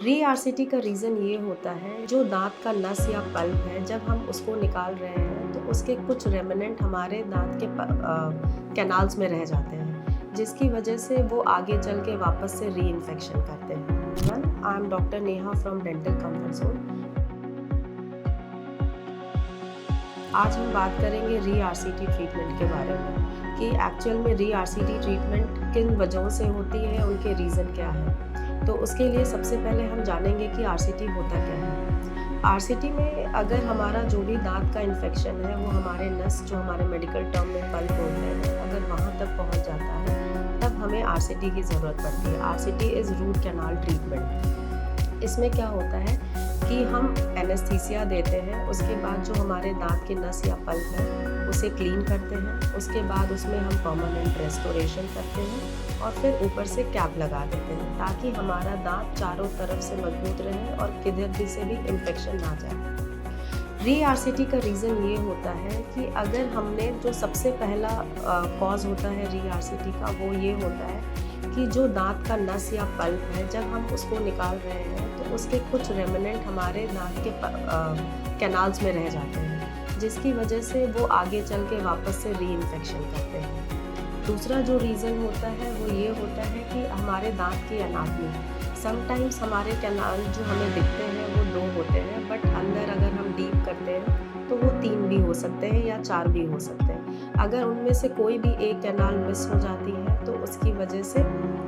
री-आरसीटी का रीज़न ये होता है, जो दाँत का नस या पल्प है, जब हम उसको निकाल रहे हैं तो उसके कुछ रेमिनेंट हमारे दाँत के कैनाल्स में रह जाते हैं, जिसकी वजह से वो आगे चल के वापस से री-इन्फेक्शन करते हैं। I am doctor Neha from dental comfort zone. आज हम बात करेंगे री-आरसीटी ट्रीटमेंट के बारे में कि एक्चुअल में री-आरसीटी ट्रीटमेंट किन वजहों से होती है, उनके रीज़न क्या है। तो उसके लिए सबसे पहले हम जानेंगे कि आरसीटी होता क्या है। आरसीटी में अगर हमारा जो भी दांत का इन्फेक्शन है वो हमारे नस, जो हमारे मेडिकल टर्म में पल्प बोलते हैं, अगर वहाँ तक पहुँच जाता है तब हमें आरसीटी की ज़रूरत पड़ती है। RCT is root canal treatment. इसमें क्या होता है कि हम एनेस्थीसिया देते हैं, उसके बाद जो हमारे दांत के नस या पल्प है उसे क्लीन करते हैं, उसके बाद उसमें हम परमानेंट रेस्टोरेशन करते हैं और फिर ऊपर से कैप लगा देते हैं ताकि हमारा दांत चारों तरफ से मजबूत रहे और किधर भी से भी इन्फेक्शन ना जाए। री-आरसीटी का रीज़न ये होता है कि अगर हमने जो सबसे पहला कॉज होता है री-आरसीटी का, वो ये होता है कि जो दांत का नस या पल्प है, जब हम उसको निकाल रहे हैं तो उसके कुछ रेमिनेंट हमारे दांत के कैनाल्स में रह जाते हैं, जिसकी वजह से वो आगे चल के वापस से री-इन्फेक्शन करते हैं। दूसरा जो रीज़न होता है वो ये होता है कि हमारे दांत की एनाटमी, समटाइम्स हमारे कैनाल जो हमें दिखते हैं वो 2 होते हैं, बट अंदर अगर हम डीप करते हैं तो वो 3 भी हो सकते हैं या 4 भी हो सकते हैं। अगर उनमें से कोई भी एक कैनाल मिस हो जाती है तो उसकी वजह से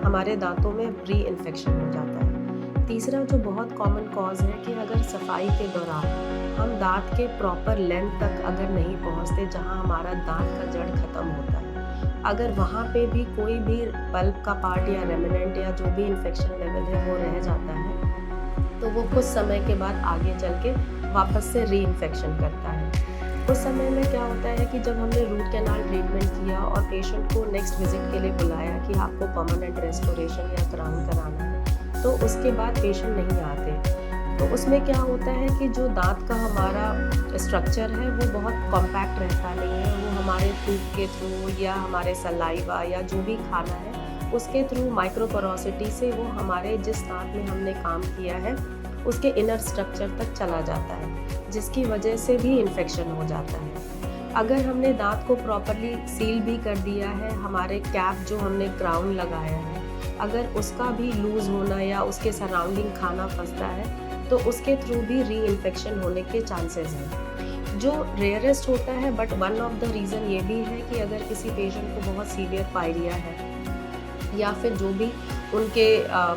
हमारे दांतों में री-इन्फेक्शन हो जाता है। तीसरा जो बहुत कॉमन कॉज है कि अगर सफाई के दौरान हम दांत के प्रॉपर लेंथ तक अगर नहीं पहुंचते, जहां हमारा दांत का जड़ ख़त्म होता है, अगर वहाँ पे भी कोई भी पल्प का पार्ट या रेमिनेंट या जो भी इन्फेक्शन लेवल है वो रह जाता है, तो वो कुछ समय के बाद आगे चल के वापस से री-इन्फेक्शन करता है। उस समय में क्या होता है कि जब हमने रूट कैनाल ट्रीटमेंट किया और पेशेंट को नेक्स्ट विजिट के लिए बुलाया कि आपको परमानेंट रेस्टोरेशन या क्राउन कराना है, तो उसके बाद पेशेंट नहीं आते। तो उसमें क्या होता है कि जो दांत का हमारा स्ट्रक्चर है वो बहुत कॉम्पैक्ट रहता नहीं है, वो हमारे टूथ के थ्रू या हमारे सलाइवा या जो भी खाना है उसके थ्रू माइक्रोपोरोसिटी से वो हमारे जिस दांत में हमने काम किया है उसके इनर स्ट्रक्चर तक चला जाता है, जिसकी वजह से भी इन्फेक्शन हो जाता है। अगर हमने दांत को प्रॉपरली सील भी कर दिया है, हमारे कैप जो हमने क्राउन लगाया है, अगर उसका भी लूज़ होना या उसके सराउंडिंग खाना फंसता है तो उसके थ्रू भी री-इन्फेक्शन होने के चांसेस हैं, जो रेयरेस्ट होता है। But one of the reason ये भी है कि अगर किसी पेशेंट को बहुत सीवियर पायरिया है या फिर जो भी उनके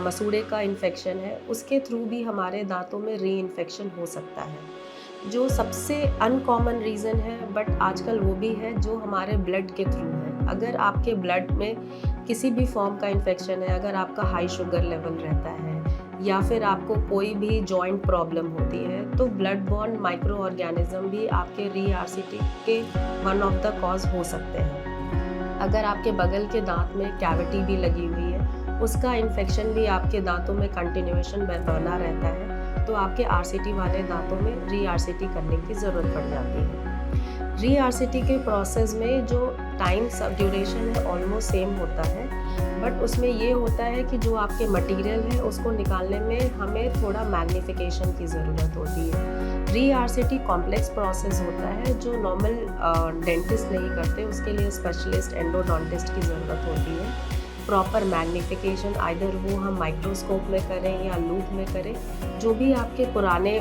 मसूड़े का इन्फेक्शन है, उसके थ्रू भी हमारे दांतों में री-इन्फेक्शन हो सकता है। जो सबसे अनकॉमन रीज़न है बट आजकल वो भी है, जो हमारे ब्लड के थ्रू है। अगर आपके ब्लड में किसी भी फॉर्म का इन्फेक्शन है, अगर आपका हाई शुगर लेवल रहता है या फिर आपको कोई भी जॉइंट प्रॉब्लम होती है, तो ब्लड बॉर्न माइक्रो ऑर्गेनिज्म भी आपके री-आरसीटी के वन ऑफ द कॉज हो सकते हैं। अगर आपके बगल के दांत में कैविटी भी लगी हुई है, उसका इन्फेक्शन भी आपके दांतों में कंटिन्यूएशन बना रहता है, तो आपके आरसीटी वाले दांतों में री-आरसीटी करने की ज़रूरत पड़ जाती है। री-आरसीटी के प्रोसेस में जो टाइम सब ड्यूरेशन है ऑलमोस्ट सेम होता है, बट उसमें ये होता है कि जो आपके मटेरियल है उसको निकालने में हमें थोड़ा मैग्नीफिकेशन की ज़रूरत होती है। री-आरसीटी कॉम्प्लेक्स प्रोसेस होता है जो नॉर्मल डेंटिस्ट नहीं करते, उसके लिए स्पेशलिस्ट एंडोडोंटिस्ट की ज़रूरत होती है। प्रॉपर मैग्नीफिकेशन आइदर वो हम माइक्रोस्कोप में करें या लूप में करें, जो भी आपके पुराने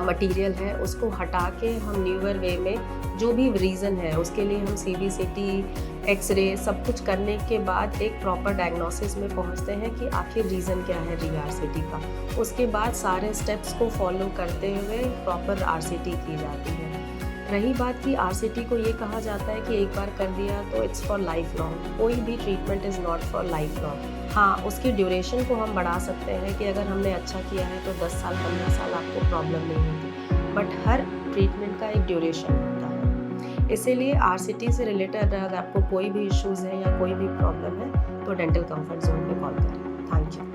मटीरियल है उसको हटा के हम न्यूअर वे में जो भी रीज़न है उसके लिए हम सीबीसीटी, एक्सरे सब कुछ करने के बाद एक प्रॉपर डायग्नोसिस में पहुंचते हैं कि आखिर रीज़न क्या है री-आरसीटी का। उसके बाद सारे स्टेप्स को फॉलो करते हुए प्रॉपर आरसीटी की जाती है। रही बात कि आरसीटी को ये कहा जाता है कि एक बार कर दिया तो इट्स फॉर लाइफ लॉन्ग। कोई भी treatment is not for life long. हाँ, उसकी ड्यूरेशन को हम बढ़ा सकते हैं कि अगर हमने अच्छा किया है तो 10 साल 15 साल आपको प्रॉब्लम नहीं होती, बट हर ट्रीटमेंट का एक ड्यूरेशन होता है। इसीलिए आरसीटी से रिलेटेड अगर आपको कोई भी इश्यूज़ है या कोई भी प्रॉब्लम है तो डेंटल कंफर्ट जोन पे कॉल करें। Thank you.